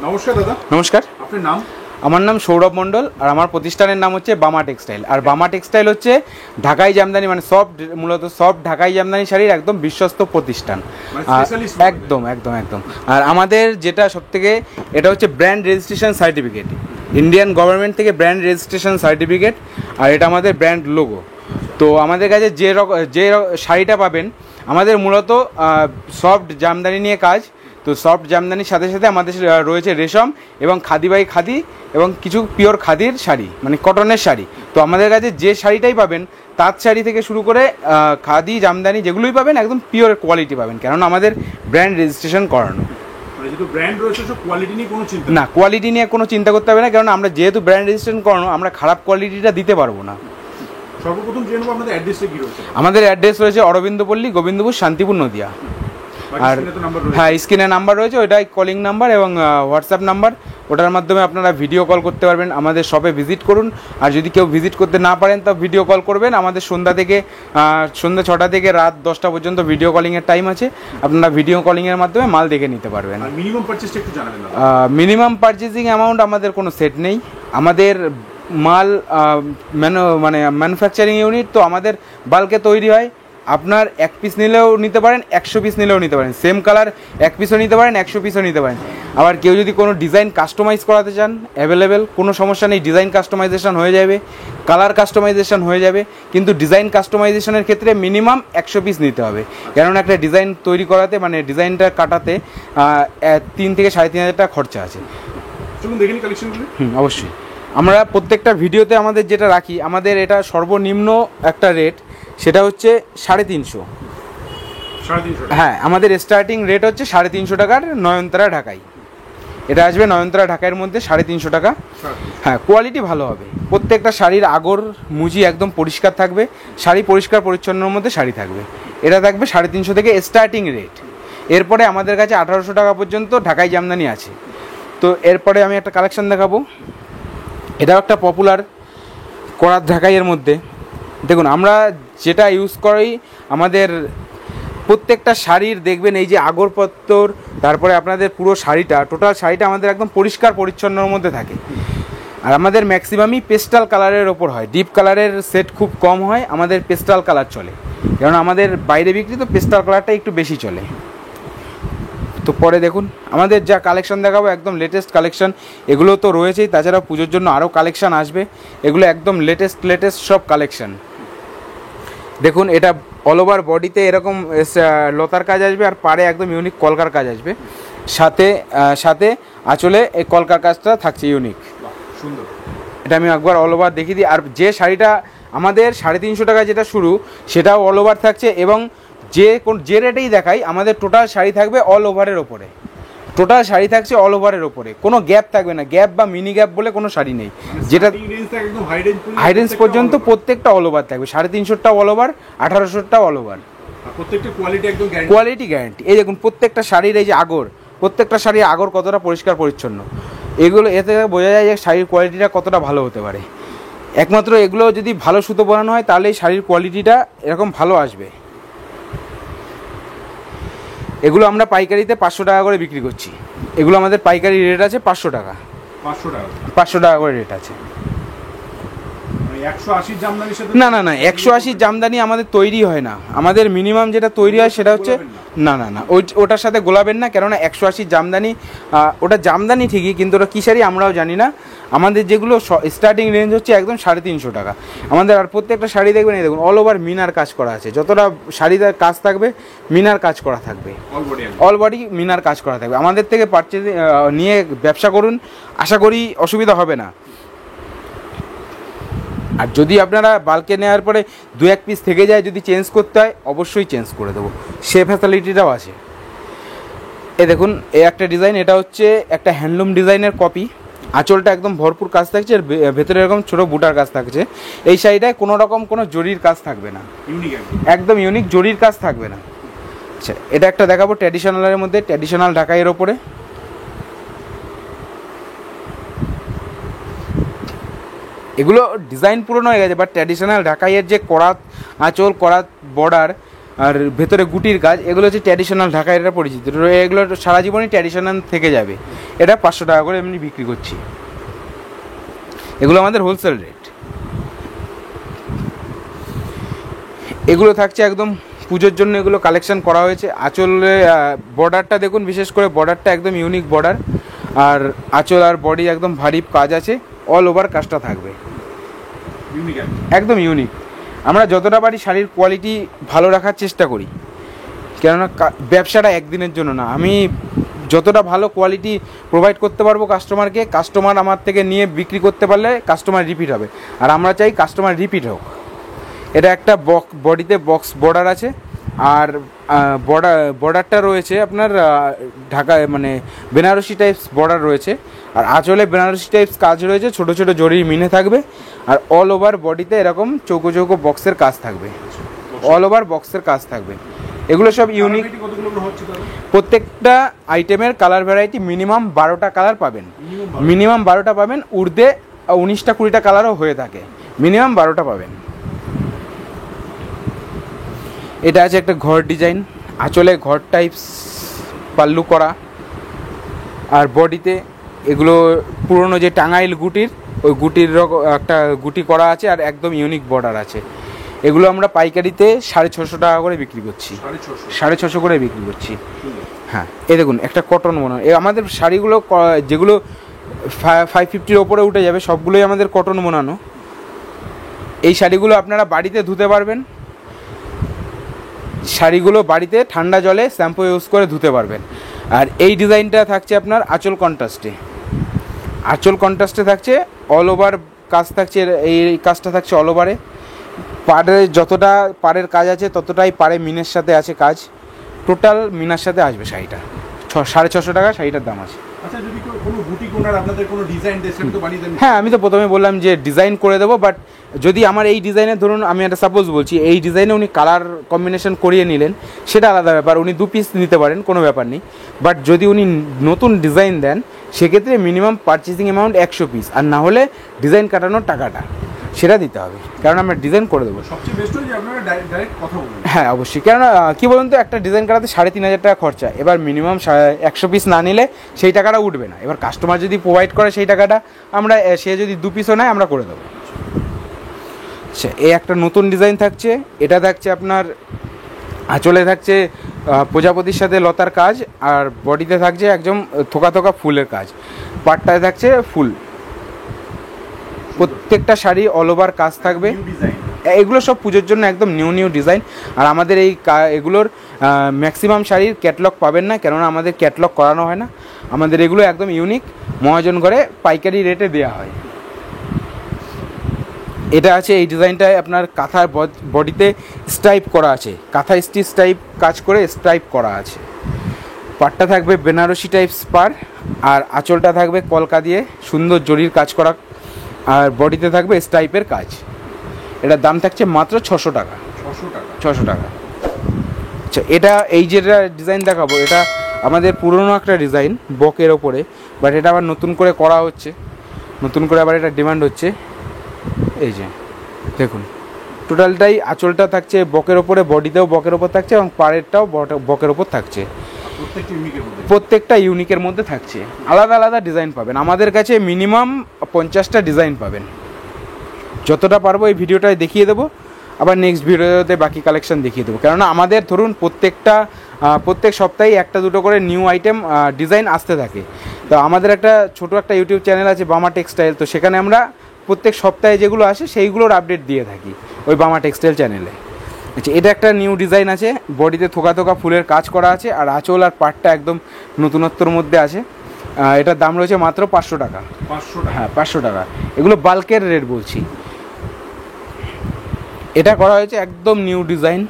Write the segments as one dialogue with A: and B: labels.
A: নমস্কার দাদা।
B: নমস্কার,
A: আপনার নাম?
B: আমার নাম সৌরভ মণ্ডল আর আমার প্রতিষ্ঠানের নাম হচ্ছে বামা টেক্সটাইল। আর বামা টেক্সটাইল হচ্ছে ঢাকাই জামদানি মানে মূলত সব ঢাকাই জামদানি শাড়ির একদম বিশ্বস্ত প্রতিষ্ঠান। একদম একদম একদম। আর আমাদের যেটা সবথেকে এটা হচ্ছে brand registration certificate, Indian government থেকে ব্র্যান্ড রেজিস্ট্রেশন সার্টিফিকেট, আর এটা আমাদের ব্র্যান্ড লোগো। তো আমাদের কাছে যে শাড়িটা পাবেন, আমাদের মূলত সফট জামদানি নিয়ে কাজ। তো সফট জামদানির সাথে সাথে আমাদের রয়েছে রেশম এবং খাদি বাই খাদি এবং কিছু পিওর খাদির শাড়ি মানে কটনের শাড়ি। তো আমাদের কাছে যে শাড়িটাই পাবেন, তাঁত শাড়ি থেকে শুরু করে খাদি জামদানি যেগুলোই পাবেন একদম পিওর কোয়ালিটি পাবেন, কেননা আমাদের ব্র্যান্ড রেজিস্ট্রেশন করানো। না, কোয়ালিটি নিয়ে কোনো চিন্তা করতে হবে না, কারণ আমরা যেহেতু ব্র্যান্ড রেজিস্ট্রেশন করানো, আমরা খারাপ কোয়ালিটিটা দিতে পারবো না।
A: সর্বপ্রথম জেনে নেব আপনাদের অ্যাড্রেসটা কি রয়েছে?
B: আমাদের অ্যাড্রেস রয়েছে অরবিন্দপল্লী, গোবিন্দপুর, শান্তিপুর, নদিয়া। আর হ্যাঁ, স্ক্রিনে নাম্বার রয়েছে, ওইটাই কলিং নাম্বার এবং হোয়াটসঅ্যাপ নাম্বার। ওটার মাধ্যমে আপনারা ভিডিও কল করতে পারবেন। আমাদের শপে ভিজিট করুন, আর যদি কেউ ভিজিট করতে না পারেন তা ভিডিও কল করবেন। আমাদের সন্ধ্যা 6টা থেকে রাত 10টা পর্যন্ত ভিডিও কলিংয়ের টাইম আছে। আপনারা ভিডিও কলিংয়ের মাধ্যমে মাল দেখে নিতে পারবেন। মিনিমাম পারচেজিং অ্যামাউন্ট আমাদের কোনো সেট নেই। আমাদের মাল ম্যানুফ্যাকচারিং ইউনিট, তো আমাদের বাল্কে তৈরি হয়। আপনার 1 পিস নিলেও নিতে পারেন, 100 পিস নিলেও নিতে পারেন। সেম কালার 1 পিসও নিতে পারেন, 100 পিসও নিতে পারেন। আবার কেউ যদি কোনো ডিজাইন কাস্টমাইজ করাতে চান, অ্যাভেলেবেল, কোনো সমস্যা নেই। ডিজাইন কাস্টমাইজেশন হয়ে যাবে, কালার কাস্টমাইজেশন হয়ে যাবে, কিন্তু ডিজাইন কাস্টমাইজেশনের ক্ষেত্রে মিনিমাম 100 পিস নিতে হবে। কেননা একটা ডিজাইন তৈরি করাতে মানে ডিজাইনটা কাটাতে 3 থেকে 3,500 টাকা খরচা আছে। অবশ্যই। আমরা প্রত্যেকটা ভিডিওতে আমাদের যেটা রাখি, আমাদের এটা সর্বনিম্ন একটা রেট, সেটা হচ্ছে 350। হ্যাঁ, আমাদের স্টার্টিং রেট হচ্ছে 350 টাকার নয়নতারা ঢাকাই। এটা আসবে নয়নতারা ঢাকাইয়ের মধ্যে 350 টাকা। হ্যাঁ, কোয়ালিটি ভালো হবে। প্রত্যেকটা শাড়ির আগর মুজি একদম পরিষ্কার থাকবে, শাড়ি পরিষ্কার পরিচ্ছন্নর মধ্যে শাড়ি থাকবে। এটা থাকবে 350 থেকে স্টার্টিং রেট। এরপরে আমাদের কাছে 1800 টাকা পর্যন্ত ঢাকাই জামদানি আছে। তো এরপরে আমি একটা কালেকশন দেখাবো। এটাও একটা পপুলার করাত ঢাকাইয়ের মধ্যে। দেখুন, আমরা যেটা ইউজ করি, আমাদের প্রত্যেকটা শাড়ির দেখবেন এই যে আগরপত্তর, তারপরে আপনাদের পুরো শাড়িটা, টোটাল শাড়িটা আমাদের একদম পরিষ্কার পরিচ্ছন্নর মধ্যে থাকে। আর আমাদের ম্যাক্সিমামই পেস্টাল কালারের ওপর হয়, ডিপ কালারের সেট খুব কম হয়। আমাদের পেস্টাল কালার চলে, কারণ আমাদের বাইরে বিক্রি তো পেস্টাল কালারটা একটু বেশি চলে। তো পরে দেখুন আমাদের যা কালেকশন দেখাবো, একদম লেটেস্ট কালেকশন। এগুলো তো রয়েছেই, তাছাড়া পুজোর জন্য আরও কালেকশান আসবে। এগুলো একদম লেটেস্ট সব কালেকশান। দেখুন, এটা অল ওভার বডিতে এরকম লতার কাজ আসবে, আর পাড়ে একদম ইউনিক কলকার কাজ আসবে। সাথে আঁচলে এই কলকার কাজটা থাকছে ইউনিক, সুন্দর। এটা আমি একবার অল ওভার দেখিয়ে দিই। আর যে শাড়িটা আমাদের 350 টাকা যেটা শুরু, সেটাও অল ওভার থাকছে। এবং যে রেটেই দেখাই, আমাদের টোটাল শাড়ি থাকবে অল ওভারের ওপরে। টোটাল শাড়ি থাকছে অল ওভারের ওপরে, কোনো গ্যাপ থাকবে না। গ্যাপ বা মিনি গ্যাপ বলে কোনো শাড়ি নেই, যেটা হাই রেঞ্জ পর্যন্ত প্রত্যেকটা অল ওভার থাকবে। 350টা অল ওভার, 1800টা অল ওভার, প্রত্যেকটা কোয়ালিটি গ্যারান্টি। এই দেখুন, প্রত্যেকটা শাড়ির এই যে আগর, প্রত্যেকটা শাড়ির আগর কতটা পরিষ্কার পরিচ্ছন্ন, এগুলো এতে বোঝা যায় যে শাড়ির কোয়ালিটিটা কতটা ভালো হতে পারে। একমাত্র এগুলো যদি ভালো সুতো বোনানো হয়, তাহলে এই শাড়ির কোয়ালিটিটা এরকম ভালো আসবে। এগুলো আমরা পাইকারিতে 500 টাকা করে বিক্রি করছি। এগুলো আমাদের পাইকারি রেট আছে 500 টাকা। 500 টাকা করে রেট আছে। না, 180 জামদানি আমাদের তৈরি হয় না। আমাদের মিনিমাম যেটা তৈরি হয় সেটা হচ্ছে না, ওটার সাথে গোলাবেন না। কেননা 180 জামদানি, ওটা জামদানি ঠিকই, কিন্তু ওটা কী শাড়ি আমরাও জানি না। আমাদের যেগুলো স্টার্টিং রেঞ্জ হচ্ছে একদম 350 টাকা আমাদের। আর প্রত্যেকটা শাড়ি দেখবেন, এই দেখুন অল ওভার মিনার কাজ করা আছে। যতটা শাড়িতে কাজ থাকবে, মিনার কাজ করা থাকবে, অল বডি মিনার কাজ করা থাকবে। আমাদের থেকে নিয়ে ব্যবসা করুন, আশা করি অসুবিধা হবে না। আর যদি আপনারা বাল্কে নেওয়ার পরে 2-1 পিস থেকে যায়, যদি চেঞ্জ করতে হয় অবশ্যই চেঞ্জ করে দেবো, সে ফ্যাসিলিটিটাও আছে। এ দেখুন, এই একটা ডিজাইন, এটা হচ্ছে একটা হ্যান্ডলুম ডিজাইনের কপি। আঁচলটা একদম ভরপুর কাজ থাকছে, আর ভেতরে এরকম ছোটো বুটার কাজ থাকছে। এই শাড়িটায় কোনো রকম কোনো জরির কাজ থাকবে না, একদম ইউনিক, জরির কাজ থাকবে না। আচ্ছা, এটা একটা দেখাবো ট্র্যাডিশনালের মধ্যে, ট্র্যাডিশনাল ঢাকাইয়ের ওপরে। এগুলো ডিজাইন পুরনো হয়ে গেছে, বাট ট্র্যাডিশনাল ঢাকাইয়ের যে করাত আঁচল, করাত বর্ডার, আর ভেতরে গুটির কাজ, এগুলো হচ্ছে ট্র্যাডিশনাল ঢাকা, এটা পরিচিত। এগুলো সারা জীবনই ট্র্যাডিশনাল থেকে যাবে। এটা 500 টাকা করে এমনি বিক্রি করছি। এগুলো আমাদের হোলসেল রেট। এগুলো থাকছে একদম পুজোর জন্য, এগুলো কালেকশন করা হয়েছে। আঁচলে বর্ডারটা দেখুন, বিশেষ করে বর্ডারটা একদম ইউনিক বর্ডার, আর আঁচল আর বডি একদম ভারী কাজ আছে, অল ওভার কাজটা থাকবে একদম ইউনিক। আমরা যতটা পারি শাড়ির কোয়ালিটি ভালো রাখার চেষ্টা করি, কেননা ব্যবসাটা একদিনের জন্য না। আমি যতটা ভালো কোয়ালিটি প্রোভাইড করতে পারবো কাস্টমারকে, কাস্টমার আমার থেকে নিয়ে বিক্রি করতে পারলে কাস্টমার রিপিট হবে, আর আমরা চাই কাস্টমার রিপিট হোক। এটা একটা বডিতে বক্স বর্ডার আছে, আর বর্ডারটা রয়েছে আপনার ঢাকা মানে বেনারসি টাইপস বর্ডার রয়েছে, আর আঁচলে বেনারসি টাইপস কাজ রয়েছে, ছোটো ছোটো জরির মিনে থাকবে, আর অল ওভার বডিতে এরকম চৌকো চৌকো বক্সের কাজ থাকবে, অল ওভার বক্সের কাজ থাকবে। এগুলো সব ইউনিক। প্রত্যেকটা আইটেমের কালার ভ্যারাইটি মিনিমাম 12টা কালার পাবেন, মিনিমাম 12টা পাবেন। ঊর্ধ্বে 19টা 20টা কালারও হয়ে থাকে, মিনিমাম 12টা পাবেন। এটা আছে একটা ঘর ডিজাইন, আঁচলে ঘর টাইপস পাল্লু করা, আর বডিতে এগুলো পুরনো যে টাঙ্গাইল গুটির, ওই গুটির একটা গুটি করা আছে, আর একদম ইউনিক বর্ডার আছে। এগুলো আমরা পাইকারিতে 650 টাকা করে বিক্রি করছি, 650 করে বিক্রি করছি। হ্যাঁ, এই দেখুন একটা কটন বোনা। আমাদের শাড়িগুলো যেগুলো 550-র ওপরে উঠে যাবে সবগুলোই আমাদের কটন বোনানো। এই শাড়িগুলো আপনারা বাড়িতে ধুতে পারবেন, শাড়িগুলো বাড়িতে ঠান্ডা জলে শ্যাম্পু ইউজ করে ধুতে পারবেন। আর এই ডিজাইনটা থাকছে আপনার আঁচল কন্ট্রাস্টে, আঁচল কন্ট্রাস্টে থাকছে, অল ওভার কাজ থাকছে, এই কাজটা থাকছে অল ওভারে। পাড়ে যতটা পাড়ের কাজ আছে ততটাই পাড়ে মিনের সাথে আছে কাজ, টোটাল মিনার সাথে আসবে শাড়িটা। 650 টাকা শাড়িটার দাম আছে। হ্যাঁ, আমি তো প্রথমে বললাম যে ডিজাইন করে দেবো, বাট যদি আমার এই ডিজাইনের ধরুন আমি একটা সাপোজ বলছি, এই ডিজাইনে উনি কালার কম্বিনেশন করিয়ে নিলেন, সেটা আলাদা ব্যাপার, উনি 2 পিস নিতে পারেন, কোনো ব্যাপার নেই। বাট যদি উনি নতুন ডিজাইন দেন সেক্ষেত্রে মিনিমাম পারচেসিং অ্যামাউন্ট 100 পিস, আর না হলে ডিজাইন কাটানোর টাকাটা সেটা দিতে হবে, কারণ আমরা ডিজাইন করে দেবো।
A: সবচেয়ে বেস্ট হয় যে আপনারা ডাইরেক্ট কথা বলুন।
B: হ্যাঁ অবশ্যই, কেননা কী বলুন তো, একটা ডিজাইন কাটাতে 3500 টাকা খরচা, এবার মিনিমাম 100 পিস না নিলে সেই টাকাটা উঠবে না। এবার কাস্টমার যদি প্রোভাইড করে সেই টাকাটা আমরা, সে যদি 2 পিসও নেয় আমরা করে দেবো। আচ্ছা, এই একটা নতুন ডিজাইন থাকছে, এটা থাকছে আপনার আঁচলে থাকছে প্রজাপতির সাথে লতার কাজ, আর বডিতে থাকছে একদম থোকা থোকা ফুলের কাজ, পাটটায় থাকছে ফুল। প্রত্যেকটা শাড়ি অল ওভার কাজ থাকবে। এগুলো সব পুজোর জন্য একদম নিউ ডিজাইন। আর আমাদের এগুলোর ম্যাক্সিমাম শাড়ির ক্যাটলগ পাবেন না, কেননা আমাদের ক্যাটলগ করানো হয় না। আমাদের এগুলো একদম ইউনিক, মহাজন করে পাইকারি রেটে দেওয়া হয়। এটা আছে, এই ডিজাইনটায় আপনার কাঁথার বডিতে স্ট্রাইপ করা আছে, কাঁথা স্টিচ টাইপ কাজ করে স্ট্রাইপ করা আছে। পাটটা থাকবে বেনারসি টাইপস পার, আর আঁচলটা থাকবে কলকা দিয়ে সুন্দর জরির কাজ করা, আর বডিতে থাকবে স্ট্রাইপের কাজ। এটার দাম থাকছে মাত্র 600 টাকা। 600 টাকা। আচ্ছা, এটা এই যেটা ডিজাইন দেখাবো, এটা আমাদের পুরনো একটা ডিজাইন বকের ওপরে, বাট এটা আবার নতুন করে করা হচ্ছে, নতুন করে আবার এটা ডিমান্ড হচ্ছে। এই যে দেখুন, টোটালটাই আঁচলটা থাকছে বকের ওপরে, বডিতেও বকের ওপর থাকছে, এবং পাড়েরটাও বকের ওপর থাকছে। প্রত্যেকটা ইউনিকের মধ্যে থাকছে, আলাদা আলাদা ডিজাইন পাবেন। আমাদের কাছে মিনিমাম 50টা ডিজাইন পাবেন। যতটা পারবো এই ভিডিওটায় দেখিয়ে দেবো, আবার নেক্সট ভিডিওতে বাকি কালেকশন দেখিয়ে দেবো। কেননা আমাদের ধরুন প্রত্যেক সপ্তাহে 1-2 করে নিউ আইটেম ডিজাইন আসতে থাকে। তো আমাদের একটা ছোটো একটা ইউটিউব চ্যানেল আছে বামা টেক্সটাইল, তো সেখানে আমরা প্রত্যেক সপ্তাহে যেগুলো আসে সেইগুলোর আপডেট দিয়ে থাকি ওই বামা টেক্সটাইল চ্যানেলে। আচ্ছা, এটা একটা নিউ ডিজাইন আছে, বডিতে থোকা থোকা ফুলের কাজ করা আছে, আর আঁচল আর পাটটা একদম নতুনত্বর মধ্যে আছে। এটার দাম রয়েছে মাত্র 500 টাকা। 500 টাকা? হ্যাঁ, 500 টাকা। এগুলো বাল্কের রেট বলছি। এটা করা হয়েছে একদম নিউ ডিজাইন,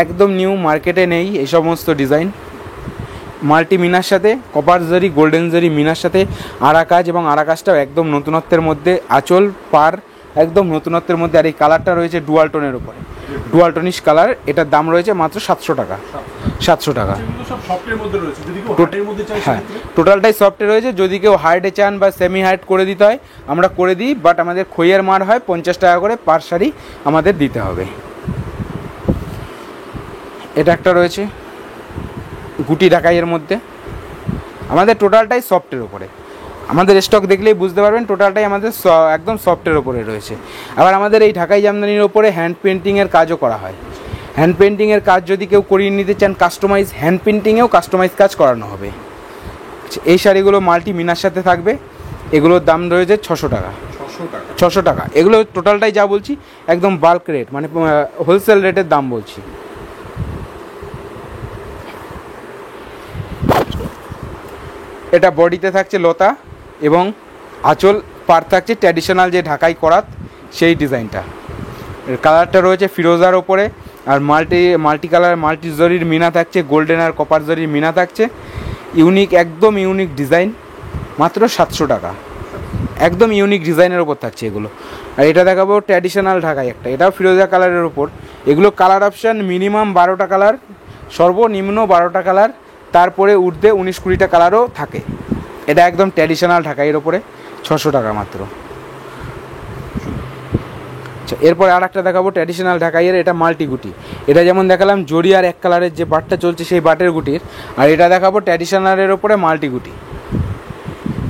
B: একদম নিউ, মার্কেটে নেই এই সমস্ত ডিজাইন। মাল্টি মিনার সাথে কপার জরি, গোল্ডেন জরি মিনার সাথে আড়া কাজ, এবং আড়া কাজটাও একদম নতুনত্বের মধ্যে, আঁচল পার একদম নতুনত্বের মধ্যে। আর এই কালারটা রয়েছে ডুয়াল টোনের উপরে, ডুয়াল টনিশ কালার। এটার দাম রয়েছে মাত্র 700 টাকা। 700 টাকা। হ্যাঁ, টোটালটাই সফটে রয়েছে। যদি কেউ হার্ডে চান বা সেমি হার্ড করে দিতে হয় আমরা করে দিই, বাট আমাদের খইয়ের মার হয় 50 টাকা করে পার শাড়ি আমাদের দিতে হবে। এটা একটা রয়েছে গুটি ঢাকাইয়ের মধ্যে। আমাদের টোটালটাই সফটের ওপরে, আমাদের স্টক দেখলেই বুঝতে পারবেন টোটালটাই আমাদের একদম সফটের ওপরে রয়েছে। আবার আমাদের এই ঢাকাই জামদানির ওপরে হ্যান্ড পেন্টিংয়ের কাজও করা হয়। হ্যান্ড পেন্টিংয়ের কাজ যদি কেউ করিয়ে নিতে চান কাস্টমাইজ, হ্যান্ড পেন্টিংয়েও কাস্টমাইজ কাজ করানো হবে। এই শাড়িগুলো মাল্টি মিনার সাথে থাকবে, এগুলোর দাম রয়েছে 600 টাকা। 600 টাকা। এগুলো টোটালটাই যা বলছি একদম বাল্ক রেট, মানে হোলসেল রেটের দাম বলছি। এটা বডিতে থাকছে লতা এবং আঁচল পার থাকছে ট্র্যাডিশনাল যে ঢাকাই করাত সেই ডিজাইনটা। এর কালারটা রয়েছে ফিরোজার ওপরে, আর মাল্টি কালার মাল্টি জরির মিনা থাকছে, গোল্ডেন আর কপার জরির মিনা থাকছে। ইউনিক, একদম ইউনিক ডিজাইন, মাত্র 700 টাকা। একদম ইউনিক ডিজাইনের ওপর থাকছে এগুলো। আর এটা দেখাবো ট্র্যাডিশনাল ঢাকাই একটা, এটাও ফিরোজা কালারের ওপর। এগুলো কালার অপশান মিনিমাম 12টা কালার, সর্বনিম্ন 12টা কালার, তারপরে ঊর্ধ্বে 19-20টা কালারও থাকে। এটা একদম ট্র্যাডিশনাল ঢাকাইয়ের ওপরে 600 টাকা মাত্র। আচ্ছা, এরপরে আর একটা দেখাবো ট্র্যাডিশনাল ঢাকাইয়ের, এটা মাল্টি গুটি। এটা যেমন দেখালাম জরি আর এক কালারের যে বাটটা চলছে সেই বাটের গুটির, আর এটা দেখাবো ট্র্যাডিশনালের ওপরে মাল্টি গুটি।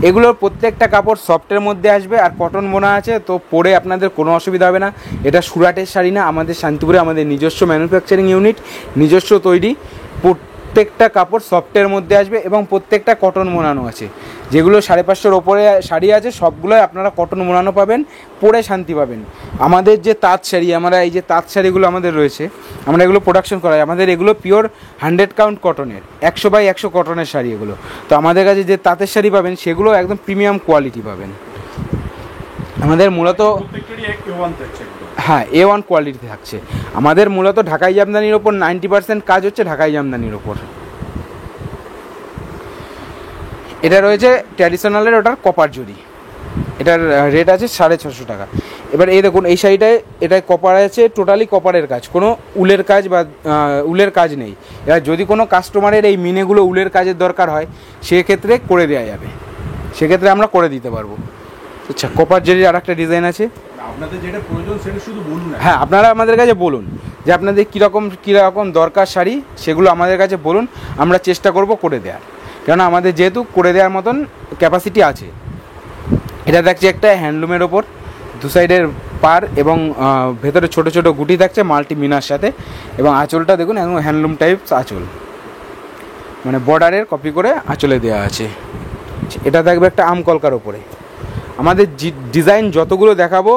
B: এগুলোর প্রত্যেকটা কাপড় সফটের মধ্যে আসবে আর কটন বোনা আছে, তো পরে আপনাদের কোনো অসুবিধা হবে না। এটা সুরাটের শাড়ি না, আমাদের শান্তিপুরে আমাদের নিজস্ব ম্যানুফ্যাকচারিং ইউনিট, নিজস্ব তৈরি। প্রত্যেকটা কাপড় সফটের মধ্যে আসবে এবং প্রত্যেকটা কটন বোনানো আছে। যেগুলো 550-এর ওপরে শাড়ি আছে সবগুলোই আপনারা কটন বোনানো পাবেন, পরে শান্তি পাবেন। আমাদের যে তাঁত শাড়ি, আমরা এই যে তাঁত শাড়িগুলো আমাদের রয়েছে, আমরা এগুলো প্রোডাকশন করাই। আমাদের এগুলো পিওর 100 কাউন্ট কটনের, 100/100 কটনের শাড়ি এগুলো। তো আমাদের কাছে যে তাঁতের শাড়ি পাবেন সেগুলো একদম প্রিমিয়াম কোয়ালিটি পাবেন। আমাদের মূলত হ্যাঁ A1 কোয়ালিটি থাকছে। আমাদের মূলত ঢাকাই জামদানির ওপর 90% কাজ হচ্ছে ঢাকাই জামদানির ওপর। এটা রয়েছে ট্র্যাডিশনালের, ওটার কপার জরি, এটার রেট আছে 650 টাকা। এবার এই দেখুন এই শাড়িটায়, এটায় কপার আছে, টোটালি কপারের কাজ, কোনো উলের কাজ বা উলের কাজ নেই। এবার যদি কোনো কাস্টমারের এই মিনেগুলো উলের কাজের দরকার হয় সেক্ষেত্রে করে দেওয়া যাবে, সেক্ষেত্রে আমরা করে দিতে পারবো। আচ্ছা, কপার জরির আর একটা ডিজাইন আছে।
A: আপনাদের যেটা প্রয়োজন সেটা শুধু বলুন।
B: হ্যাঁ, আপনারা আমাদের কাছে বলুন যে আপনাদের কীরকম দরকার শাড়ি, সেগুলো আমাদের কাছে বলুন, আমরা চেষ্টা করব করে দেওয়ার। কেননা আমাদের যেহেতু করে দেওয়ার মতন ক্যাপাসিটি আছে। এটা দেখছি একটা হ্যান্ডলুমের ওপর, দু সাইডের পার এবং ভেতরে ছোট ছোট গুটি থাকছে মাল্টি মিনার সাথে, এবং আঁচলটা দেখুন একদম হ্যান্ডলুম টাইপস আঁচল, মানে বর্ডারের কপি করে আঁচলে দেওয়া আছে। এটা থাকবে একটা আম কলকার ওপরে। আমাদের ডিজাইন যতগুলো দেখাবো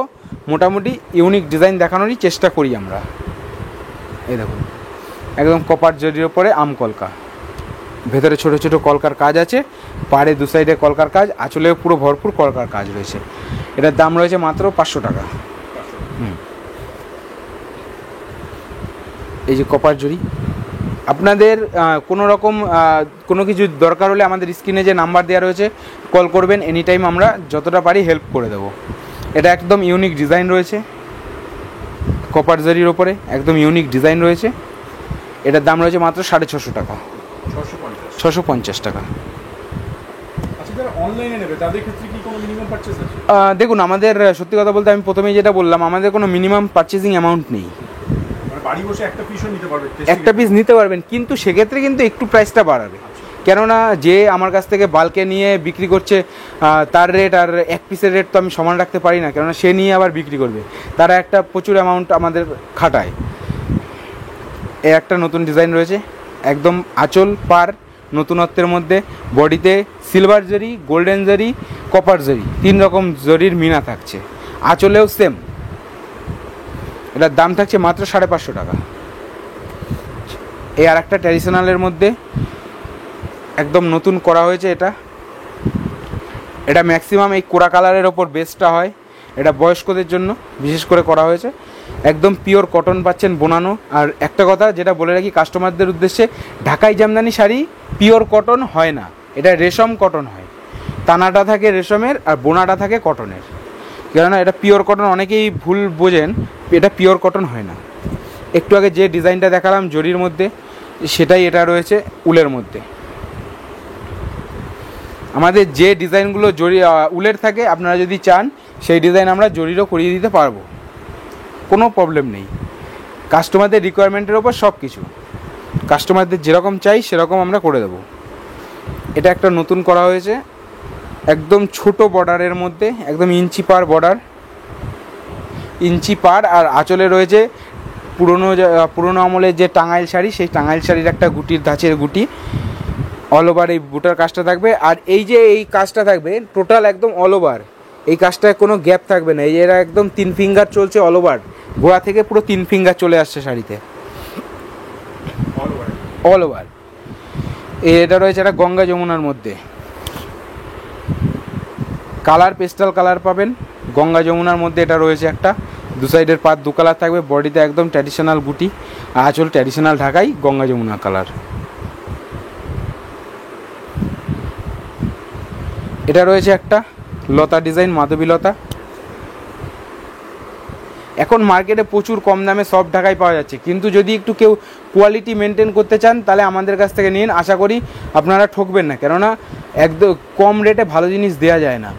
B: মোটামুটি ইউনিক ডিজাইন দেখানোরই চেষ্টা করি আমরা। এই দেখুন একদম কপার জরির ওপরে আম কলকা, ভেতরে ছোট ছোট কলকার কাজ আছে, পাড়ে দু সাইডে কলকার কাজ, আঁচলে পুরো ভরপুর কলকার কাজ রয়েছে। এটার দাম রয়েছে মাত্র 500 টাকা। এই যে কপার জরি, আপনাদের কোনো রকম কোনো কিছু দরকার হলে আমাদের স্ক্রিনে যে নাম্বার দেওয়া রয়েছে কল করবেন, এনি টাইম আমরা যতটা পারি হেল্প করে দেবো। এটা একদম ইউনিক ডিজাইন রয়েছে, কপার জরির ওপরে একদম ইউনিক ডিজাইন রয়েছে। এটার দাম রয়েছে মাত্র 650 টাকা, 650 টাকা। দেখুন আমাদের সত্যি কথা বলতে আমি প্রথমেই যেটা বললাম, আমাদের কোনো মিনিমাম পারচেজিং অ্যামাউন্ট নেই। একটা পিস নিতে পারবেন, কিন্তু সেক্ষেত্রে কিন্তু একটু প্রাইসটা বাড়াবে। কেননা যে আমার কাছ থেকে বাল্কে নিয়ে বিক্রি করছে তার রেট আর এক পিসের রেট তো আমি সমান রাখতে পারি না, কেননা সে নিয়ে আবার বিক্রি করবে, তারা একটা প্রচুর অ্যামাউন্ট আমাদের খাটায়। এ একটা নতুন ডিজাইন রয়েছে, একদম আঁচল পার নতুনত্বের মধ্যে, বডিতে সিলভার জরি, গোল্ডেন জরি, কপার জরি, 3 রকম জরির মিনা থাকছে, আঁচলেও সেম। এটার দাম থাকছে মাত্র 550 টাকা। এই আর একটা ট্র্যাডিশনালের মধ্যে একদম নতুন করা হয়েছে। এটা ম্যাক্সিমাম এই কোরা কালারের ওপর বেসটা হয়, এটা বয়স্কদের জন্য বিশেষ করে করা হয়েছে। একদম পিওর কটন পাচ্ছেন বোনানো। আর একটা কথা যেটা বলে রাখি কাস্টমারদের উদ্দেশ্যে, ঢাকাই জামদানি শাড়ি পিওর কটন হয় না, এটা রেশম কটন হয়। টানাটা থাকে রেশমের আর বোনাটা থাকে কটনের। কেননা এটা পিওর কটন, অনেকেই ভুল বোঝেন, এটা পিওর কটন হয় না। একটু আগে যে ডিজাইনটা দেখালাম জরির মধ্যে, সেটাই এটা রয়েছে উলের মধ্যে। আমাদের যে ডিজাইনগুলো জরি উলের থাকে, আপনারা যদি চান সেই ডিজাইন আমরা জরিরও করিয়ে দিতে পারবো, কোনো প্রবলেম নেই। কাস্টমারদের রিকোয়ারমেন্টের ওপর সব কিছু। কাস্টমারদের যেরকম চাই সেরকম আমরা করে দেবো। এটা একটা নতুন করা হয়েছে, একদম ছোট বর্ডারের মধ্যে, একদম ইঞ্চি পার বর্ডার, ইঞ্চি পার। আর আঁচলে রয়েছে পুরনো আমলের যে টাঙ্গাইল শাড়ি, সেই টাঙ্গাইল শাড়ির একটা গুটির ধাঁচের গুটি। অল ওভার এই বুটার কাজটা থাকবে। আর এই যে এই কাজটা থাকবে টোটাল একদম অল ওভার, এই কাজটায় কোনো গ্যাপ থাকবে না। এই যে এরা একদম 3 ফিঙ্গার চলছে অল ওভার, গোড়া থেকে পুরো 3 ফিঙ্গার চলে আসছে শাড়িতে অল ওভার। এটা রয়েছে একটা গঙ্গা যমুনার মধ্যে, কালার পেস্টাল কালার পাবেন গঙ্গা যমুনার মধ্যে। এটা রয়েছে একটা, দু সাইডের পাত 2 কালার থাকবে, বডিতে একদম ট্র্যাডিশনাল গুটি, আঁচল ট্র্যাডিশনাল ঢাকাই, গঙ্গা যমুনা কালার। এটা রয়েছে একটা লতা ডিজাইন, মাধবী লতা। এখন মার্কেটে প্রচুর কম দামে সব ঢাকাই পাওয়া যাচ্ছে, কিন্তু যদি একটু কেউ কোয়ালিটি মেনটেন করতে চান তাহলে আমাদের কাছ থেকে নিন, আশা করি আপনারা ঠকবেন না। কেননা একদম কম রেটে ভালো জিনিস দেওয়া যায় না,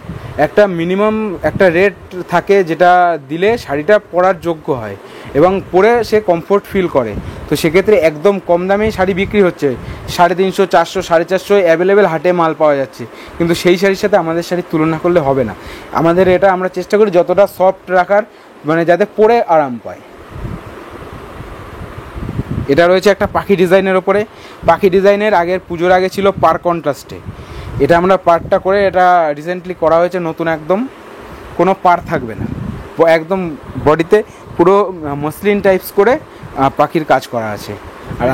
B: একটা মিনিমাম একটা রেট থাকে যেটা দিলে শাড়িটা পরার যোগ্য হয় এবং পরে সে কমফোর্ট ফিল করে। তো সেক্ষেত্রে একদম কম দামেই শাড়ি বিক্রি হচ্ছে, 350, 400, 450 অ্যাভেলেবেল হাটে মাল পাওয়া যাচ্ছে, কিন্তু সেই শাড়ির সাথে আমাদের শাড়ির তুলনা করলে হবে না। আমাদের এটা আমরা চেষ্টা করি যতটা সফট রাখার, মানে যাতে পরে আরাম পায়। এটা রয়েছে একটা পাখি ডিজাইনের ওপরে, পাখি ডিজাইনের আগের পুজোর আগে ছিল পার কন্ট্রাস্টে, এটা আমরা পার্টটা করে এটা রিসেন্টলি করা হয়েছে নতুন, একদম কোনো পার থাকবে না, একদম বডিতে পুরো মসলিন টাইপস করে পাখির কাজ করা আছে। আর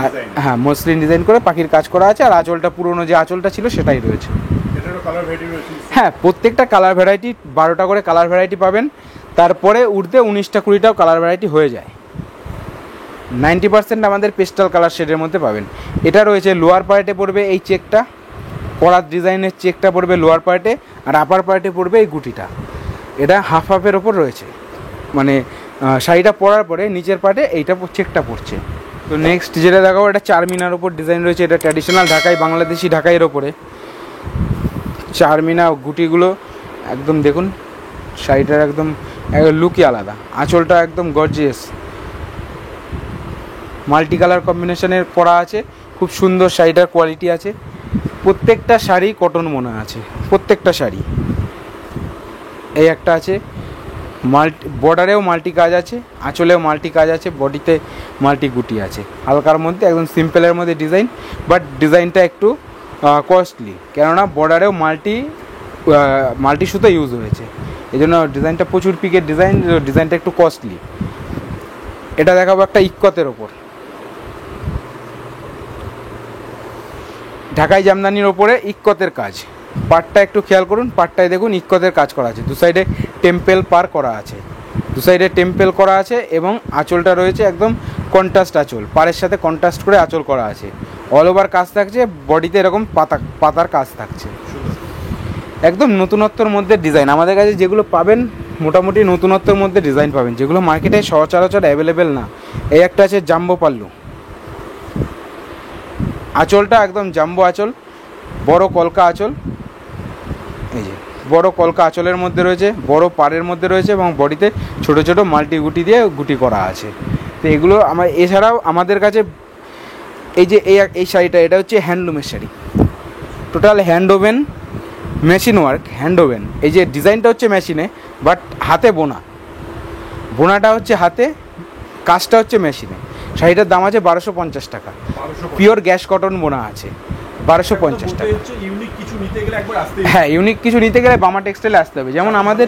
B: হ্যাঁ, মসলিন ডিজাইন করে পাখির কাজ করা আছে। আর আঁচলটা পুরনো যে আঁচলটা ছিল সেটাই রয়েছে। হ্যাঁ, প্রত্যেকটা কালার ভ্যারাইটি 12টা করে কালার ভ্যারাইটি পাবেন, তারপরে উঠতে 19টা 20টাও কালার ভ্যারাইটি হয়ে যায়। 90% আমাদের পেস্টাল কালার শেডের মধ্যে পাবেন। এটা রয়েছে লোয়ার পার্টে পড়বে এই চেকটা, করার ডিজাইনের চেকটা পড়বে লোয়ার পার্টে, আর আপার পার্টে পড়বে এই গুটিটা। এটা হাফ হাফের ওপর রয়েছে, মানে শাড়িটা পরার পরে নিচের পার্টে এইটা চেকটা পড়ছে। তো নেক্সট যেটা দেখাবো, এটা চারমিনার ওপর ডিজাইন রয়েছে, এটা ট্র্যাডিশনাল ঢাকাই, বাংলাদেশি ঢাকাইয়ের ওপরে চারমিনা গুটিগুলো একদম দেখুন, শাড়িটার একদম লুকই আলাদা, আঁচলটা একদম গর্জিয়াস, মাল্টি কালার কম্বিনেশনের করা আছে, খুব সুন্দর শাড়িটার কোয়ালিটি আছে। প্রত্যেকটা শাড়ি কটন মনে আছে, প্রত্যেকটা শাড়ি। এই একটা আছে বর্ডারেও মাল্টি কাজ আছে, আঁচলেও মাল্টি কাজ আছে, বডিতে মাল্টি গুটি আছে, হালকার মধ্যে একদম সিম্পলের মধ্যে ডিজাইন, বাট ডিজাইনটা একটু কস্টলি, কেননা বর্ডারেও মাল্টি সুতো ইউজ হয়েছে, এই জন্য ডিজাইনটা প্রচুর পিকের ডিজাইন, ডিজাইনটা একটু কস্টলি। এটা দেখাবো একটা ইক্কতের ওপর, ঢাকাই জামদানির ওপরে ইক্কতের কাজ। পাটটা একটু খেয়াল করুন, পাটটায় দেখুন ইক্কতের কাজ করা আছে, দু সাইডে টেম্পেল পার করা আছে, দু সাইডে টেম্পেল করা আছে, এবং আঁচলটা রয়েছে একদম কন্ট্রাস্ট আঁচল, পাড়ের সাথে কন্ট্রাস্ট করে আঁচল করা আছে, অল ওভার কাজ থাকছে, বডিতে এরকম পাতার কাজ থাকছে, একদম নতুনত্বর মধ্যে ডিজাইন। আমাদের কাছে যেগুলো পাবেন মোটামুটি নতুনত্বর মধ্যে ডিজাইন পাবেন, যেগুলো মার্কেটে সচরাচর অ্যাভেলেবেল না। এই একটা আছে জাম্বো পাল্লু, আঁচলটা একদম জাম্বো আঁচল, বড় কলকা আঁচল, এই যে বড় কলকা আঁচলের মধ্যে রয়েছে, বড় পাড়ের মধ্যে রয়েছে, এবং বডিতে ছোট ছোট মাল্টি গুটি দিয়ে গুটি করা আছে। তো এগুলো এছাড়াও আমাদের কাছে এই যে এই শাড়িটা, এটা হচ্ছে হ্যান্ডলুমের sari, total hand woven machine work, hand woven. এই যে ডিজাইনটা হচ্ছে মেশিনে, বাট হাতে বোনাটা হচ্ছে হাতে, কাজটা হচ্ছে মেশিনে। শাড়িটার দাম আছে 1250 টাকা, পিওর গ্যাস কটন বোনা আছে, 1250 টাকা। হ্যাঁ, ইউনিক কিছু নিতে গেলে বামা টেক্সটাইলে আসতে হবে, যেমন আমাদের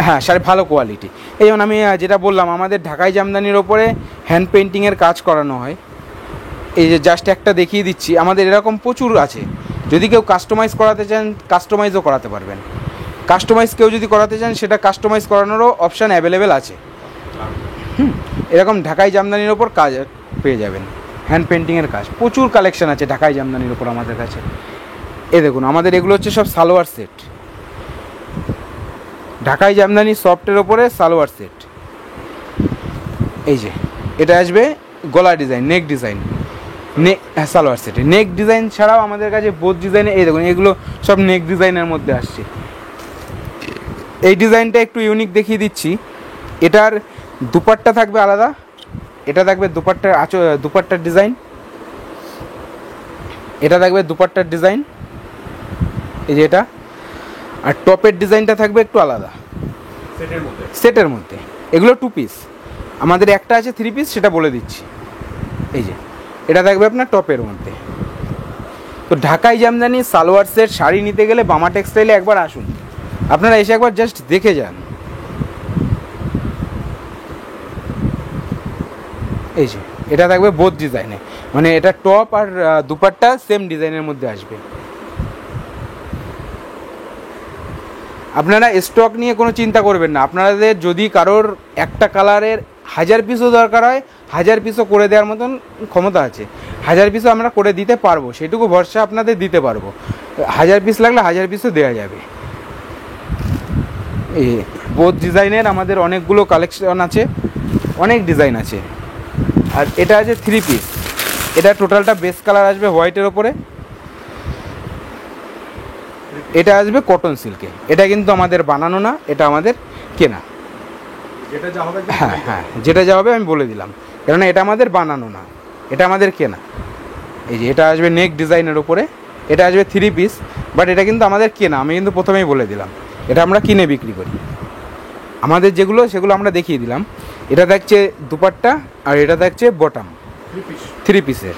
B: হ্যাঁ শাড়ি ভালো কোয়ালিটি। এই যেমন আমি যেটা বললাম, আমাদের ঢাকাই জামদানির ওপরে হ্যান্ড পেন্টিংয়ের কাজ করানো হয়। এই যে জাস্ট একটা দেখিয়ে দিচ্ছি, আমাদের এরকম প্রচুর আছে। যদি কেউ কাস্টমাইজ করাতে চান, কাস্টমাইজও করাতে পারবেন। কাস্টমাইজ কেউ যদি করাতে চান, সেটা কাস্টমাইজ করানোরও অপশান অ্যাভেলেবেল আছে। এরকম ঢাকাই জামদানির ওপর কাজ পেয়ে যাবেন, হ্যান্ড পেন্টিংয়ের কাজ প্রচুর কালেকশন আছে ঢাকাই জামদানির ওপর আমাদের কাছে। দেখুন, আমাদের এগুলো হচ্ছে সব সালোয়ার সেট, ঢাকাই জামদানি সফটের ওপরে সালোয়ার সেট। এই যে এটা আসবে গলা ডিজাইন, নেক ডিজাইন, সালোয়ার সেটে নেক ডিজাইন ছাড়াও আমাদের কাছে বোথ ডিজাইনে, এই দেখুন এগুলো সব নেক ডিজাইনের মধ্যে আসছে। এই ডিজাইনটা একটু ইউনিক দেখিয়ে দিচ্ছি, এটার দুপাট্টা থাকবে আলাদা, এটা থাকবে দুপাট্টার দুপাট্টার ডিজাইন, এটা থাকবে দুপাট্টার ডিজাইন, এই যে এটা। আর টপের ডিজাইনটা থাকবে একটু আলাদা, সেটের মধ্যে। এগুলো 2 পিস, আমাদের একটা আছে 3 পিস, সেটা বলে দিচ্ছি। এই যে এটা থাকবে আপনার টপের মধ্যে। তো ঢাকাই জামদানি সালোয়ার সেট শাড়ি নিতে গেলে বামা টেক্সটাইলে একবার আসুন, আপনারা এসে একবার জাস্ট দেখে যান। এই যে এটা থাকবে বোথ ডিজাইনে, মানে এটা টপ আর দুপাট্টা সেম ডিজাইনের মধ্যে আসবে। আপনারা স্টক নিয়ে কোনো চিন্তা করবেন না, আপনাদের যদি কারোর একটা কালারের 1000 পিসও দরকার হয় 1000 পিসও করে দেওয়ার মতন ক্ষমতা আছে। 1000 পিসও আমরা করে দিতে পারবো, সেটুকু ভরসা আপনাদের দিতে পারবো। 1000 পিস লাগলে 1000 পিসও দেওয়া যাবে। এই বোথ ডিজাইনের আমাদের অনেকগুলো কালেকশন আছে, অনেক ডিজাইন আছে। আর এটা আছে 3 পিস, এটা টোটালটা বেস কালার আসবে হোয়াইটের ওপরে, এটা আসবে কটন সিল্কে। এটা কিন্তু আমাদের বানানো না, এটা আমাদের কেনা। হ্যাঁ হ্যাঁ, যেটা যা হবে আমি বলে দিলাম, কেননা এটা আমাদের বানানো না, এটা আমাদের কেনা। এই যে এটা আসবে নেক ডিজাইনের ওপরে, এটা আসবে 3 পিস, বাট এটা কিন্তু আমাদের কেনা। আমি কিন্তু প্রথমেই বলে দিলাম এটা আমরা কিনে বিক্রি করি। আমাদের যেগুলো সেগুলো আমরা দেখিয়ে দিলাম। এটা দেখছে দুপাট্টা আর এটা দেখছে বটম, 3 পিসের।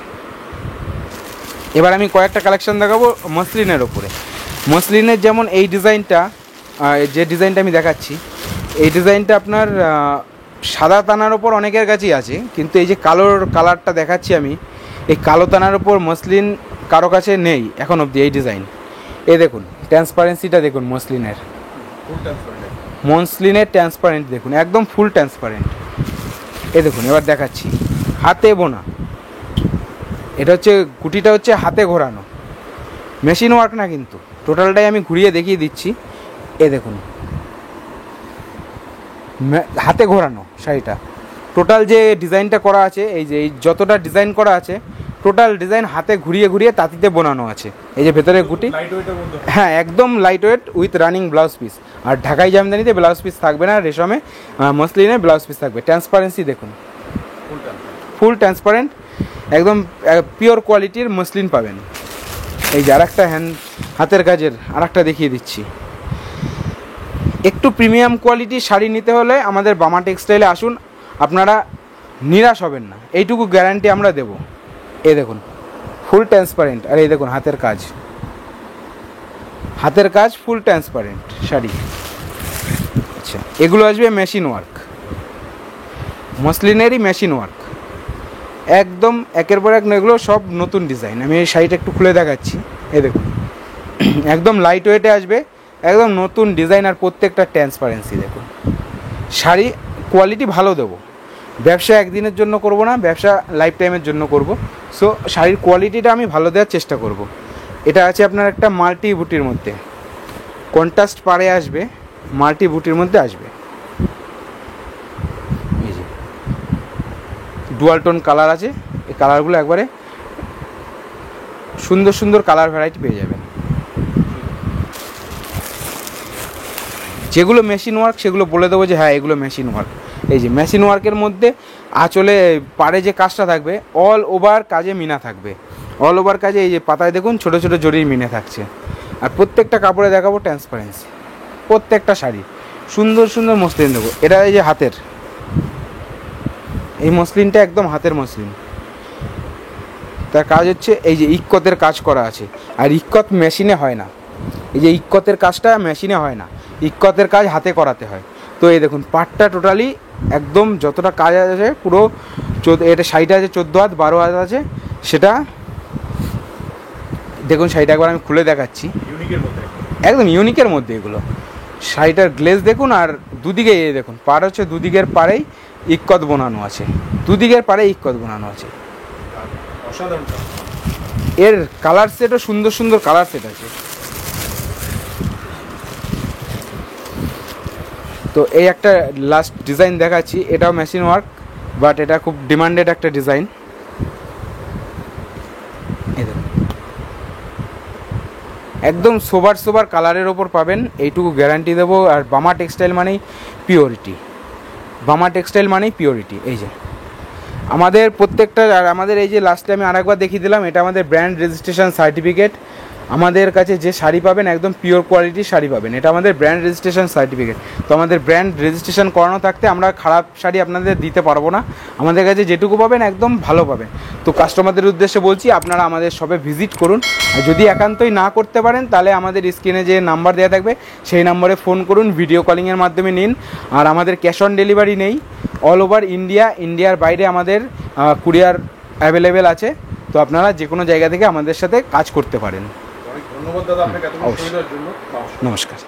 B: এবার আমি কয়েকটা কালেকশন দেখাবো মসলিনের ওপরে। মসলিনের যেমন এই ডিজাইনটা, যে ডিজাইনটা আমি দেখাচ্ছি, এই ডিজাইনটা আপনার সাদা তানার ওপর অনেকের কাছেই আছে, কিন্তু এই যে কালোর কালারটা দেখাচ্ছি আমি, এই কালো তানার ওপর মসলিন কারো কাছে নেই এখন অবধি এই ডিজাইন। এই দেখুন ট্রান্সপারেন্সিটা দেখুন, মসলিনের ট্রান্সপারেন্ট দেখুন, একদম ফুল ট্রান্সপারেন্ট। এই দেখুন এবার দেখাচ্ছি, হাতে বোনা। এটা হচ্ছে গুটিটা হচ্ছে হাতে ঘোরানো, মেশিন ওয়ার্ক না, কিন্তু টোটালটাই আমি ঘুরিয়ে দেখিয়ে দিচ্ছি। এ দেখুন হাতে ঘোরানো শাড়িটা, টোটাল যে ডিজাইনটা করা আছে, এই যে এই যতটা ডিজাইন করা আছে টোটাল ডিজাইন হাতে ঘুরিয়ে ঘুরিয়ে তাঁতিতে বোনানো আছে। এই যে ভেতরে গুটি, হ্যাঁ একদম light weight with running blouse piece. আর ঢাকাই জামদানিতে ব্লাউজ পিস থাকবে না, রেশমে মসলিনে ব্লাউজ পিস থাকবে। ট্রান্সপারেন্সি দেখুন, ফুল ট্রান্সপারেন্ট, একদম পিওর কোয়ালিটির মসলিন পাবেন। এই যে আর একটা হাতের কাজের আর একটা দেখিয়ে দিচ্ছি। একটু প্রিমিয়াম কোয়ালিটির শাড়ি নিতে হলে আমাদের বামা টেক্সটাইলে আসুন, আপনারা নিরাশ হবেন না, এইটুকু গ্যারান্টি আমরা দেব। এই দেখুন ফুল ট্রান্সপারেন্ট, আর এই দেখুন হাতের কাজ ফুল ট্রান্সপারেন্ট শাড়ি। আচ্ছা, এগুলো আসবে মেশিন ওয়ার্ক, মসলিনেরই মেশিন ওয়ার্ক, একদম একের পর এক। এগুলো সব নতুন ডিজাইন। আমি এই শাড়িটা একটু খুলে দেখাচ্ছি। এই দেখুন একদম লাইট ওয়েটে আসবে, একদম নতুন ডিজাইন, আর প্রত্যেকটা ট্রান্সপারেন্সি দেখুন। শাড়ি কোয়ালিটি ভালো দেবো, ব্যবসা একদিনের জন্য করব না, ব্যবসা লাইফ টাইমের জন্য করব। সো শাড়ির কোয়ালিটিটা আমি ভালো দেওয়ার চেষ্টা করব। এটা আছে আপনার একটা মাল্টি বুটির মধ্যে, কন্ট্রাস্ট পাড়ে আসবে, মাল্টি বুটির মধ্যে আসবে। এই যে ডুয়াল টোন কালার আছে, এই কালারগুলো একবারে সুন্দর সুন্দর কালার ভ্যারাইটি পেয়ে যাবেন। যেগুলো মেশিন ওয়ার্ক সেগুলো বলে দেবো যে হ্যাঁ এগুলো মেশিন ওয়ার্ক। এই যে মেশিন ওয়ার্কের মধ্যে আঁচলে পাড়ে যে কাজটা থাকবে অল ওভার কাজে মিনা থাকবে, অল ওভার কাজে এই যে পাতায় দেখুন ছোটো ছোটো জরির মিনে থাকছে। আর প্রত্যেকটা কাপড়ে দেখাবো ট্রান্সপারেন্সি, প্রত্যেকটা শাড়ি সুন্দর সুন্দর মসলিন দেবো। এটা এই যে হাতের, এই মসলিনটা একদম হাতের মসলিন, তার কাজ হচ্ছে এই যে ইক্কতের কাজ করা আছে। আর ইক্কত মেশিনে হয় না, এই যে ইক্কতের কাজটা মেশিনে হয় না, ইক্কতের কাজ হাতে করাতে হয়। তো এই দেখুন পাটটা টোটালি একদম যতটা কাজ আছে পুরো এটা শাড়িটা আছে 14 হাত 12 হাত আছে, সেটা দেখুন। শাড়িটা একবার আমি খুলে দেখাচ্ছি, একদম ইউনিকের মধ্যে এগুলো। শাড়িটার গ্লেজ দেখুন, আর দুদিকে এই দেখুন পার হচ্ছে দুদিকের পাড়েই ইক্কত বোনানো আছে, দুদিকের পাড়ে ইক্কত বোনানো আছে। এর কালার সেটও সুন্দর সুন্দর কালার সেট আছে। তো এই একটা লাস্ট ডিজাইন দেখাচ্ছি, এটাও মেশিন ওয়ার্ক, বাট এটা খুব ডিমান্ডেড একটা ডিজাইন। একদম সোবার সোবার কালারের ওপর পাবেন, এইটুকু গ্যারান্টি দেবো। আর বামা টেক্সটাইল মানেই পিওরিটি, বামা টেক্সটাইল মানেই পিওরিটি। এই যে আমাদের প্রত্যেকটা, আর আমাদের এই যে লাস্টে আমি আরেকবার দেখিয়ে দিলাম, এটা আমাদের ব্র্যান্ড রেজিস্ট্রেশন সার্টিফিকেট। আমাদের কাছে যে শাড়ি পাবেন একদম পিওর কোয়ালিটির শাড়ি পাবেন, এটা আমাদের ব্র্যান্ড রেজিস্ট্রেশন সার্টিফিকেট। তো আমাদের ব্র্যান্ড রেজিস্ট্রেশন করানো থাকতে আমরা খারাপ শাড়ি আপনাদের দিতে পারবো না, আমাদের কাছে যেটুকু পাবেন একদম ভালো পাবেন। তো কাস্টমারদের উদ্দেশ্যে বলছি, আপনারা আমাদের শপে ভিজিট করুন। আর যদি একান্তই না করতে পারেন তাহলে আমাদের স্ক্রিনে যে নাম্বার দেওয়া থাকবে সেই নম্বরে ফোন করুন, ভিডিও কলিংয়ের মাধ্যমে নিন। আর আমাদের ক্যাশ অন ডেলিভারি নেই, অল ওভার ইন্ডিয়া, ইন্ডিয়ার বাইরে আমাদের কুরিয়ার অ্যাভেলেবেল আছে। তো আপনারা যে কোনো জায়গা থেকে আমাদের সাথে কাজ করতে পারেন।
A: অনেক ধন্যবাদ দাদা আপনাকে এত সময় দেওয়ার জন্য।
B: নমস্কার।